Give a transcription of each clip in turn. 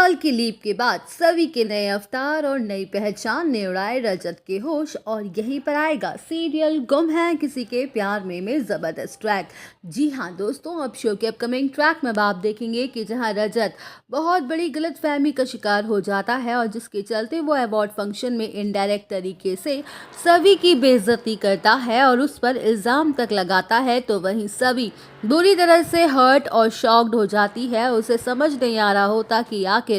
साल की लीप के बाद सभी के नए अवतार और नई पहचान ने उड़ाए रजत के होश। और यहीं पर आएगा सीरियल गुम है किसी के प्यार में जबरदस्त ट्रैक। जी हाँ दोस्तों, अब शो के अपकमिंग ट्रैक में अब आप देखेंगे कि जहां रजत बहुत बड़ी गलतफहमी का शिकार हो जाता है और जिसके चलते वो अवार्ड फंक्शन में इनडायरेक्ट तरीके से सभी की बेइज्जती करता है और उस पर इल्ज़ाम तक लगाता है, तो वहीं सभी बुरी तरह से हर्ट और शॉक्ड हो जाती है। उसे समझ नहीं आ रहा होता कि आखिर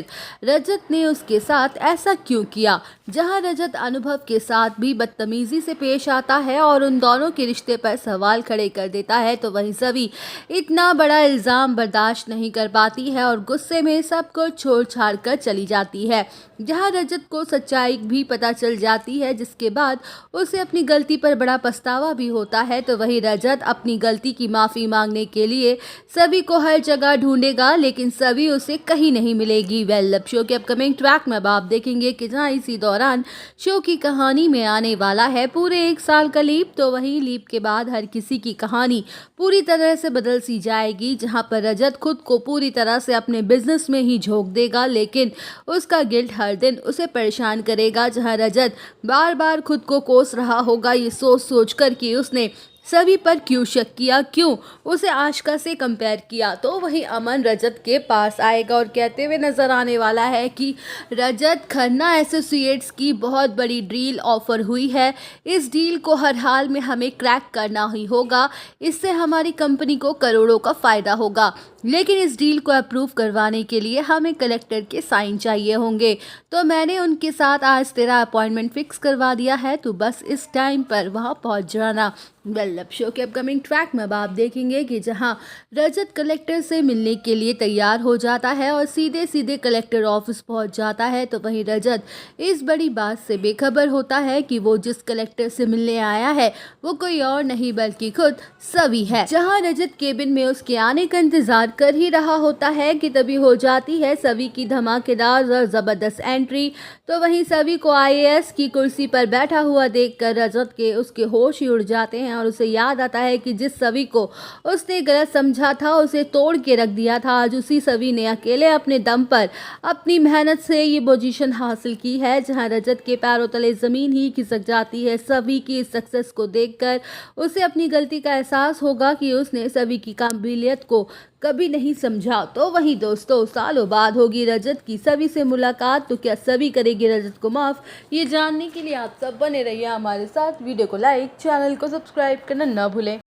रजत ने उसके साथ ऐसा क्यों किया। जहां रजत अनुभव के साथ भी बदतमीजी से पेश आता है और उन दोनों के रिश्ते पर सवाल खड़े कर देता है, तो वहीं सभी इतना बड़ा इल्ज़ाम बर्दाश्त नहीं कर पाती है और गुस्से में सबको छोड़ छाड़ कर चली जाती है। जहां रजत को सच्चाई भी पता चल जाती है, जिसके बाद उसे अपनी गलती पर बड़ा पछतावा भी होता है, तो वहीं रजत अपनी गलती की माफ़ी मांगने के लिए सभी को हर जगह ढूंढेगा, लेकिन सभी उसे कहीं नहीं मिलेगी। वेल, अब शो के अपकमिंग ट्रैक में अब आप देखेंगे कि जहां इसी दौरान शो की कहानी में आने वाला है पूरे 1 साल का लीप, तो वहीं लीप के बाद हर किसी की कहानी पूरी तरह से बदल सी जाएगी। जहां पर रजत खुद को पूरी तरह से अपने बिजनेस में ही झोंक देगा, लेकिन उसका गिल्ट हर दिन उसे परेशान करेगा। जहां रजत बार बार खुद को कोस रहा होगा ये सोच सोच कर कि उसने सभी पर क्यों शक किया, क्यों उसे आशिका से कंपेयर किया। तो वहीं अमन रजत के पास आएगा और कहते हुए नजर आने वाला है कि रजत खन्ना एसोसिएट्स की बहुत बड़ी डील ऑफर हुई है। इस डील को हर हाल में हमें क्रैक करना ही होगा, इससे हमारी कंपनी को करोड़ों का फायदा होगा, लेकिन इस डील को अप्रूव करवाने के लिए हमें कलेक्टर के साइन चाहिए होंगे। तो मैंने उनके साथ आज तेरा अपॉइंटमेंट फिक्स करवा दिया है, तो बस इस टाइम पर वहां पहुंच जाना। वेल, अब शो के अपकमिंग ट्रैक में अब आप देखेंगे कि जहां रजत कलेक्टर से मिलने के लिए तैयार हो जाता है और सीधे सीधे कलेक्टर ऑफिस पहुंच जाता है, तो वहीं रजत इस बड़ी बात से बेखबर होता है कि वो जिस कलेक्टर से मिलने आया है वो कोई और नहीं बल्कि खुद सभी है। जहां रजत केबिन में उसके आने का इंतजार कर ही रहा होता है कि तभी हो जाती है सभी की धमाकेदार और जबरदस्त एंट्री। तो वहीं सभी को आईएएस की कुर्सी पर बैठा हुआ देखकर रजत के उसके होश ही उड़ जाते हैं और उसे याद आता है कि जिस सभी को उसने गलत समझा था, उसे तोड़ के रख दिया था, आज उसी सभी ने अकेले अपने दम पर अपनी मेहनत से ये पोजीशन हासिल की है। जहां रजत के पैरों तले जमीन ही खिसक जाती है। सभी की इस सक्सेस को देखकर उसे अपनी गलती का एहसास होगा कि उसने सभी की काबिलियत को कभी नहीं समझा। तो वहीं दोस्तों, सालों बाद होगी रजत की सभी से मुलाकात, तो क्या सभी करेगी रजत को माफ? ये जानने के लिए आप सब बने रहिए हमारे साथ। वीडियो को लाइक, चैनल को सब्सक्राइब करना ना भूलें।